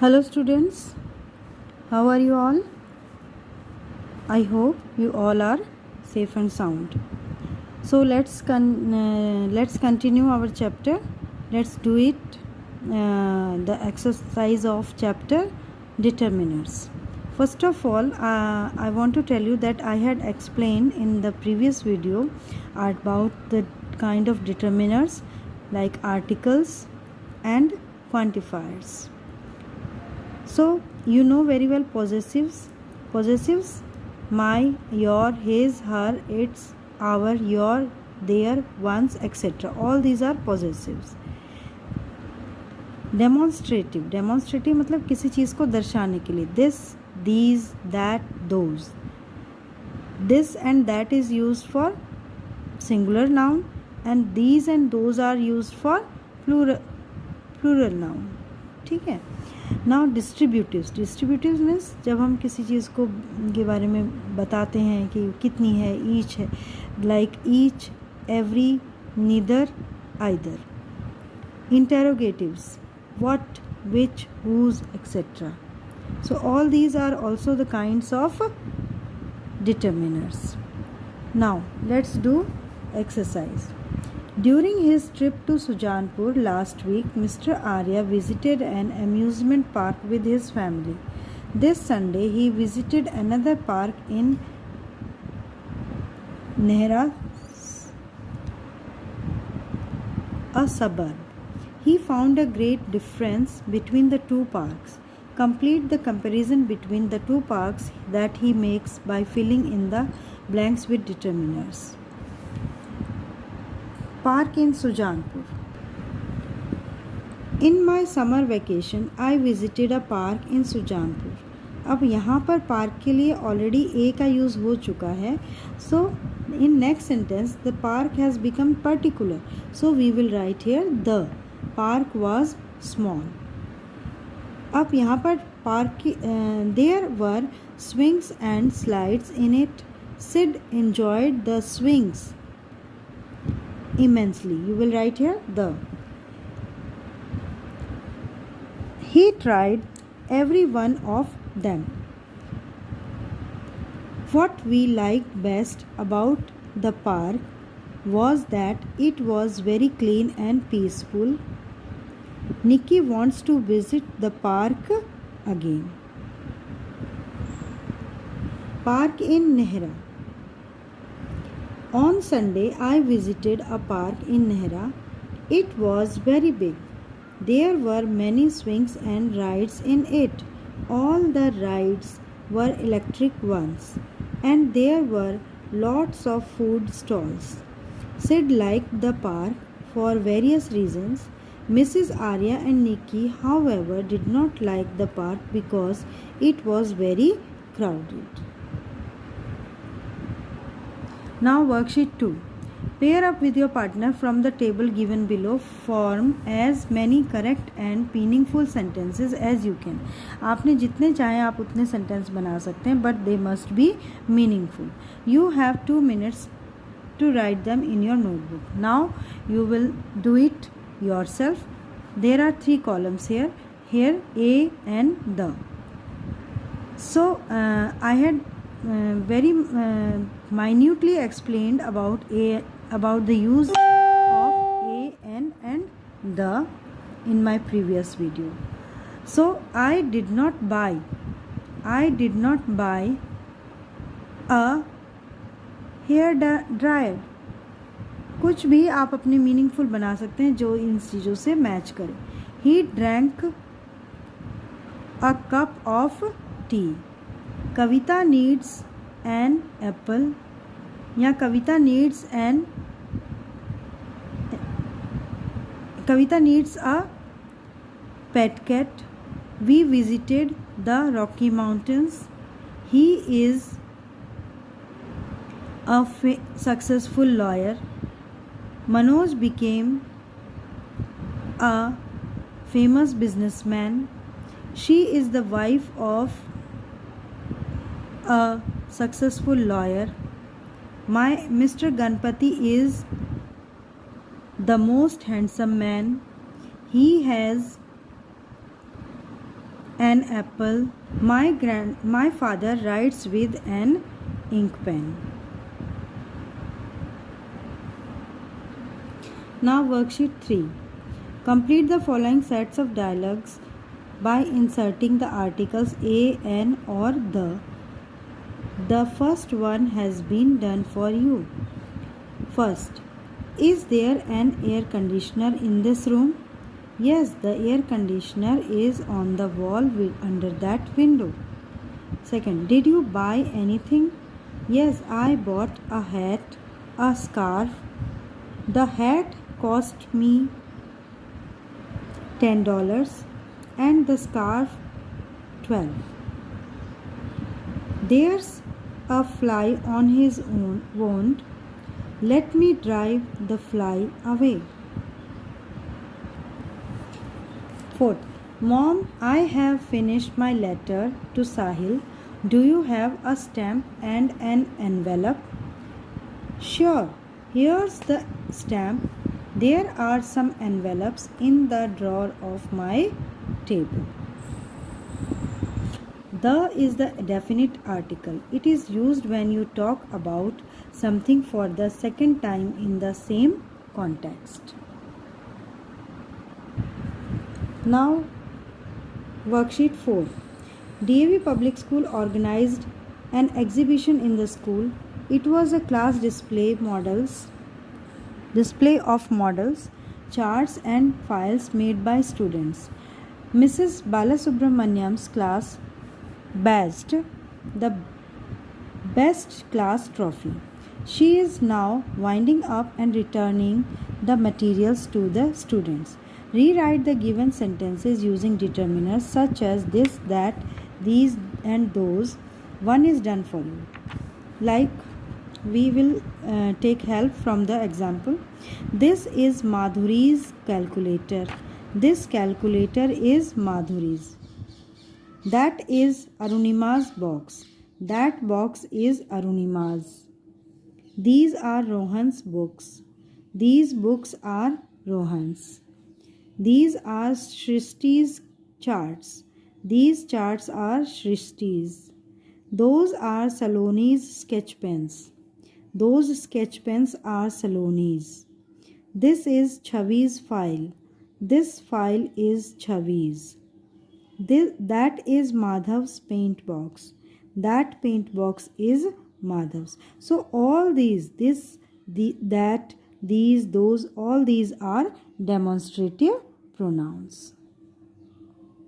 Hello students, how are you all? I hope you all are safe and sound. So let's continue our chapter. Let's do it. The exercise of chapter determiners. First of all, I want to tell you that I had explained in the previous video about the kind of determiners like articles and quantifiers. So you know very well possessives, my, your, his, her, its, our, your, their, one's, etc. All these are possessives. Demonstrative मतलब किसी चीज़ को दर्शाने के लिए this, these, that, those. This and that is used for singular noun and these and those are used for plural noun. ठीक है. Now डिस्ट्रीब्यूटिव्स means जब हम किसी चीज़ को के बारे में बताते हैं कि कितनी है, ईच है, like each, every, neither, either. Interrogatives what, which, whose, etc. So all these are also the kinds of determiners. Now let's do exercise. During his trip to Sujanpur last week, Mr. Arya visited an amusement park with his family. This Sunday he visited another park in Nehra, a suburb. He found a great difference between the two parks. Complete the comparison between the two parks that he makes by filling in the blanks with determiners. Park in Sujanpur. In my summer vacation, I visited a park in Sujanpur. अब यहाँ पर park के लिए already ए का use हो चुका है. सो in next sentence the park has become particular. So we will write here the park was small. अब यहाँ पर पार्क की there were swings and slides in it. Sid enjoyed the swings immensely. You will write here the. He tried every one of them. What we liked best about the park was that it was very clean and peaceful. Nikki wants to visit the park again. Park in Nehra. On Sunday, I visited a park in Nehra. It was very big. There were many swings and rides in it. All the rides were electric ones, and there were lots of food stalls. Sid liked the park for various reasons. Mrs. Arya and Nikki, however, did not like the park because it was very crowded. Now worksheet 2. Pair up with your partner from the table given below. Form as many correct and meaningful sentences as you can. आपने जितने चाहें आप उतने sentence बना सकते हैं, but they must be meaningful. You have 2 minutes to write them in your notebook. Now you will do it yourself. There are 3 columns here A and the. So I had very minutely explained about the use of a and the in my previous video. So I did not buy a hair dryer. कुछ भी आप अपने meaningful बना सकते हैं जो इन चीज़ों से मैच करे. He drank a cup of tea. Kavita needs an apple या कविता needs a pet cat. We visited the Rocky Mountains. He is a successful lawyer. Manoj became a famous businessman. She is the wife of a successful lawyer. My Mr. Ganpati is the most handsome man. He has an apple. My father writes with an ink pen. Now worksheet 3. Complete the following sets of dialogues by inserting the articles a, an or the. The first one has been done for you. First, is there an air conditioner in this room? Yes, the air conditioner is on the wall under that window. Second, did you buy anything? Yes, I bought a hat, a scarf. The hat cost me $10 and the scarf $12. There's a fly on his own wand. Let me drive the fly away. Fourth, Mom, I have finished my letter to Sahil. Do you have a stamp and an envelope? Sure, here's the stamp. There are some envelopes in the drawer of my table. The is the definite article. It is used when you talk about something for the second time in the same context. Now, worksheet 4. DAV Public School organized an exhibition in the school. It was a class display of models, charts and files made by students. Mrs. Balasubramaniam's class badged the best class trophy. She is now winding up and returning the materials to the students. Rewrite the given sentences using determiners such as this, that, these and those. One is done for you. Like, we will take help from the example. This is Madhuri's calculator. This calculator is Madhuri's. That is Arunima's box. That box is Arunima's. These are Rohan's books. These books are Rohan's. These are Shrishti's charts. These charts are Shrishti's. Those are Saloni's sketch pens. Those sketch pens are Saloni's. This is Chavi's file. This file is Chavi's. That is Madhav's paint box. That paint box is Madhav's. So all these, this, that, these, those, all these are demonstrative pronouns.